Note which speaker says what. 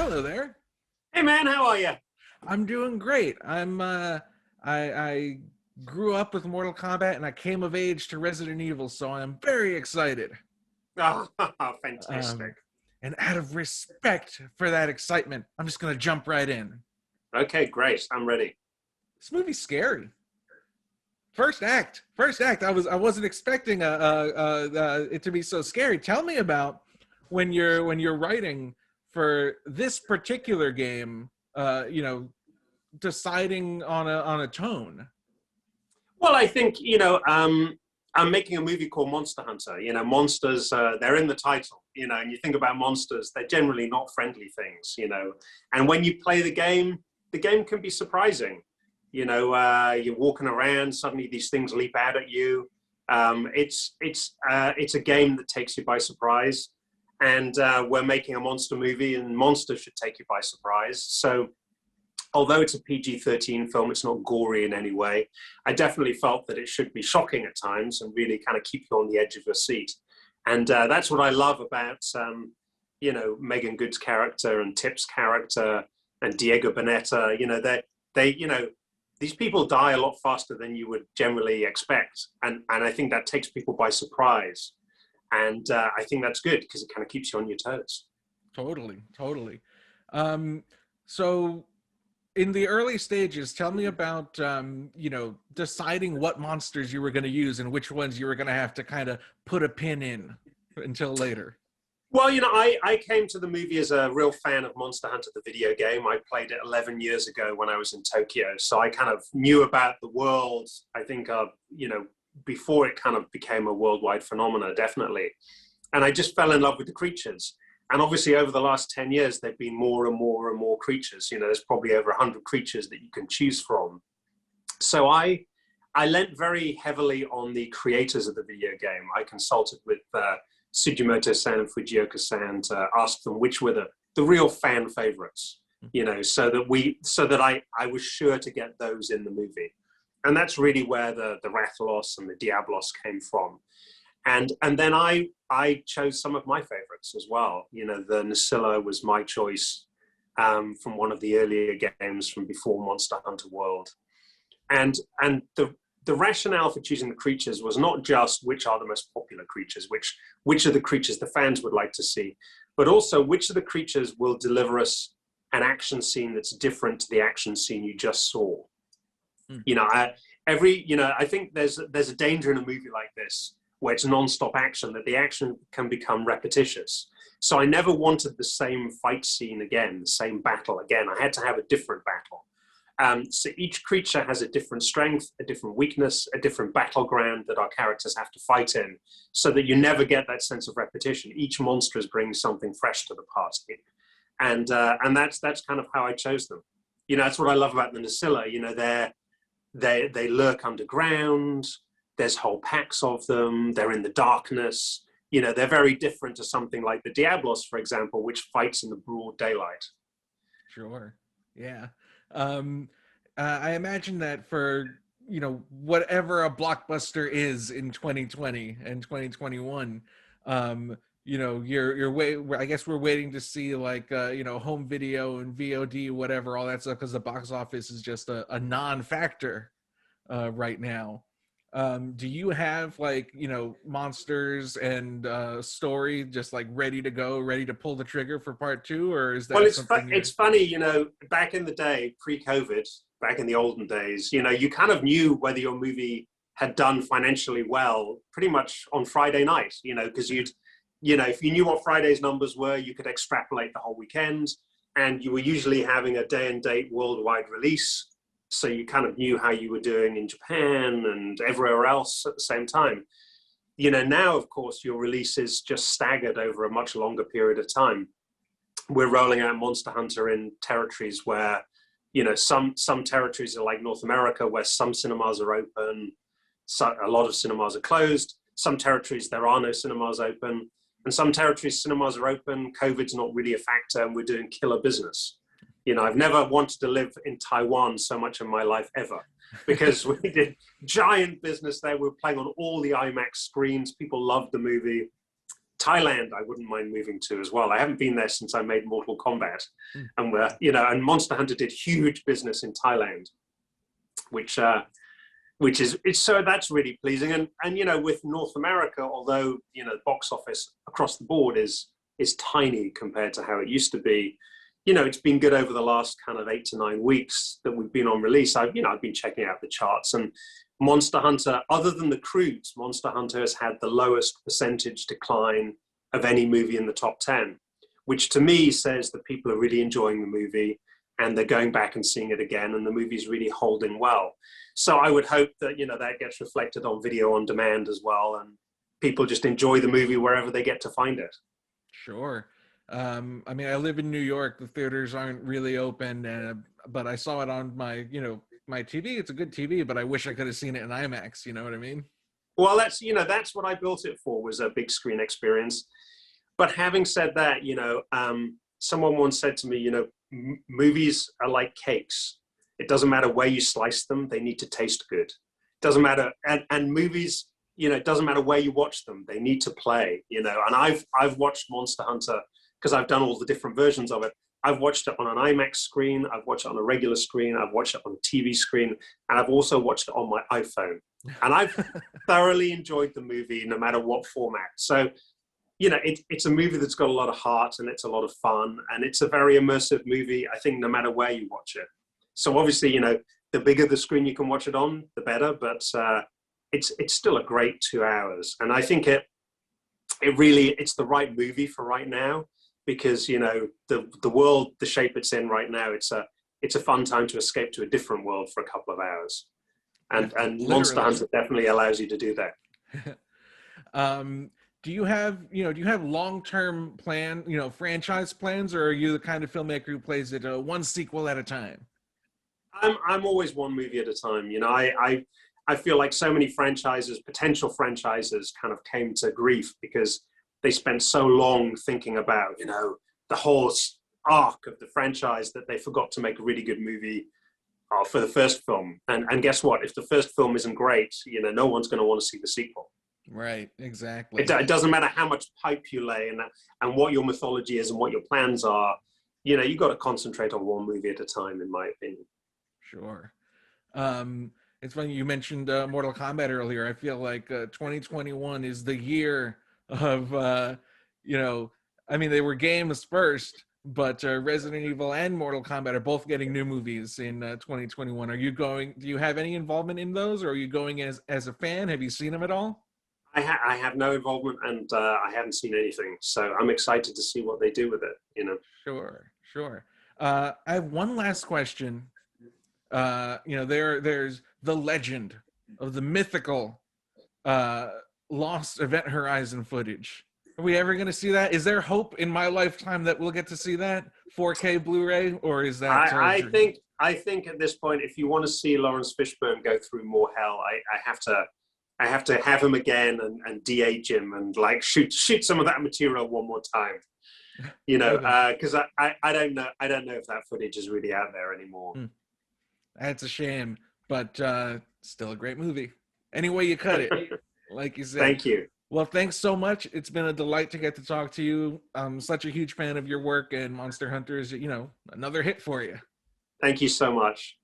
Speaker 1: Hello there.
Speaker 2: Hey man, how are you?
Speaker 1: I'm doing great. I grew up with Mortal Kombat and I came of age to Resident Evil, so I'm very excited.
Speaker 2: Oh, fantastic.
Speaker 1: Um, and out of respect for that excitement, I'm just gonna jump right in.
Speaker 2: Okay, great. I'm ready.
Speaker 1: This movie's scary. First act. I wasn't expecting it to be so scary. Tell me about when you're writing for this particular game. Deciding on a tone.
Speaker 2: Well, I think, I'm making a movie called Monster Hunter. Monsters, they're in the title, and you think about monsters, they're generally not friendly things. And when you play the game can be surprising. You're walking around, suddenly these things leap out at you. It's a game that takes you by surprise. And we're making a monster movie, and monsters should take you by surprise. So although it's a PG-13 film, it's not gory in any way. I definitely felt that it should be shocking at times and really kind of keep you on the edge of your seat. And that's what I love about, Megan Good's character and Tip's character and Diego Boneta. These people die a lot faster than you would generally expect. And I think that takes people by surprise. And I think that's good because it kind of keeps you on your toes.
Speaker 1: Totally. So in the early stages, tell me about, deciding what monsters you were going to use and which ones you were going to have to kind of put a pin in until later.
Speaker 2: Well, I came to the movie as a real fan of Monster Hunter, the video game. I played it 11 years ago when I was in Tokyo. So I kind of knew about the world, I think, before it kind of became a worldwide phenomena, definitely. And I just fell in love with the creatures. And obviously, over the last 10 years, there have been more and more and more creatures. There's probably over 100 creatures that you can choose from. So I lent very heavily on the creators of the video game. I consulted with Sugimoto-san and Fujioka-san to ask them which were the real fan favorites, so that I was sure to get those in the movie. And that's really where the Rathalos and the Diablos came from. And then I chose some of my favorites as well. The Nasilla was my choice from one of the earlier games from before Monster Hunter World. And the rationale for choosing the creatures was not just which are the most popular creatures, which are the creatures the fans would like to see, but also which of the creatures will deliver us an action scene that's different to the action scene you just saw. I think there's a danger in a movie like this where it's non-stop action, that the action can become repetitious. So I never wanted the same fight scene again, the same battle again. I had to have a different battle. So each creature has a different strength, a different weakness, a different battleground that our characters have to fight in, so that you never get that sense of repetition. Each monster is bringing something fresh to the party. And that's kind of how I chose them. That's what I love about the Nasilla. They lurk underground. There's whole packs of them. They're in the darkness. They're very different to something like the Diablos, for example, which fights in the broad daylight.
Speaker 1: Sure. Yeah. I imagine that for, whatever a blockbuster is in 2020 and 2021, I guess we're waiting to see like, home video and VOD, whatever, all that stuff, because the box office is just a non-factor right now. Do you have like, monsters and story just like ready to go, ready to pull the trigger for part 2, or is that?
Speaker 2: Well, it's funny, back in the day, pre-COVID, back in the olden days, you kind of knew whether your movie had done financially well pretty much on Friday night, because if you knew what Friday's numbers were, you could extrapolate the whole weekend, and you were usually having a day and date worldwide release. So you kind of knew how you were doing in Japan and everywhere else at the same time. Now, of course, your release is just staggered over a much longer period of time. We're rolling out Monster Hunter in territories where, some territories are like North America, where some cinemas are open, so a lot of cinemas are closed. Some territories, there are no cinemas open. And some territories, cinemas are open, COVID's not really a factor, and we're doing killer business. I've never wanted to live in Taiwan so much in my life ever, because we did giant business there. We were playing on all the IMAX screens. People loved the movie. Thailand, I wouldn't mind moving to as well. I haven't been there since I made Mortal Kombat,
Speaker 1: Mm.
Speaker 2: and and Monster Hunter did huge business in Thailand, which is it's so that's really pleasing. And with North America, although box office across the board is tiny compared to how it used to be, it's been good over the last kind of 8 to 9 weeks that we've been on release. I've been checking out the charts, and Monster Hunter, other than the Croods, Monster Hunter has had the lowest percentage decline of any movie in the top 10, which to me says that people are really enjoying the movie and they're going back and seeing it again, and the movie's really holding well. So I would hope that, that gets reflected on video on demand as well, and people just enjoy the movie wherever they get to find it.
Speaker 1: Sure. I mean, I live in New York. The theaters aren't really open, but I saw it on my TV. It's a good TV, but I wish I could have seen it in IMAX. You know what I mean?
Speaker 2: Well, that's what I built it for, was a big screen experience. But having said that, someone once said to me, movies are like cakes. It doesn't matter where you slice them; they need to taste good. It doesn't matter, and movies, it doesn't matter where you watch them; they need to play. And I've watched Monster Hunter because I've done all the different versions of it. I've watched it on an IMAX screen, I've watched it on a regular screen, I've watched it on a TV screen, and I've also watched it on my iPhone. And I've thoroughly enjoyed the movie, no matter what format. So, it's a movie that's got a lot of heart, and it's a lot of fun, and it's a very immersive movie, I think, no matter where you watch it. So obviously, the bigger the screen you can watch it on, the better, but it's still a great 2 hours. And I think it's the right movie for right now, because the world, the shape it's in right now, it's a fun time to escape to a different world for a couple of hours, and Monster Hunter definitely allows you to do that.
Speaker 1: Do you have long-term franchise plans, or are you the kind of filmmaker who plays it one sequel at a time?
Speaker 2: I'm always one movie at a time. I feel like so many potential franchises kind of came to grief because they spent so long thinking about, the whole arc of the franchise, that they forgot to make a really good movie for the first film. And guess what? If the first film isn't great, no one's going to want to see the sequel.
Speaker 1: Right, exactly.
Speaker 2: It doesn't matter how much pipe you lay and what your mythology is and what your plans are. You've got to concentrate on one movie at a time, in my opinion.
Speaker 1: Sure. It's funny you mentioned Mortal Kombat earlier. I feel like 2021 is the year of, I mean, they were games first, but Resident Evil and Mortal Kombat are both getting new movies in 2021. Do you have any involvement in those, or are you going as a fan? Have you seen them at all?
Speaker 2: I have no involvement, and I haven't seen anything. So I'm excited to see what they do with it,
Speaker 1: Sure. I have one last question. There's the legend of the mythical lost Event Horizon footage. Are we ever going to see that? Is there hope in my lifetime that we'll get to see that 4K Blu-ray, or is that?
Speaker 2: I think at this point, if you want to see Lawrence Fishburne go through more hell, I have to have him again and de-age him and like shoot some of that material one more time. Because I don't know if that footage is really out there anymore.
Speaker 1: That's a shame, but still a great movie. Any way you cut it, like you said.
Speaker 2: Thank you.
Speaker 1: Well, thanks so much. It's been a delight to get to talk to you. I'm such a huge fan of your work, and Monster Hunter is, another hit for you.
Speaker 2: Thank you so much.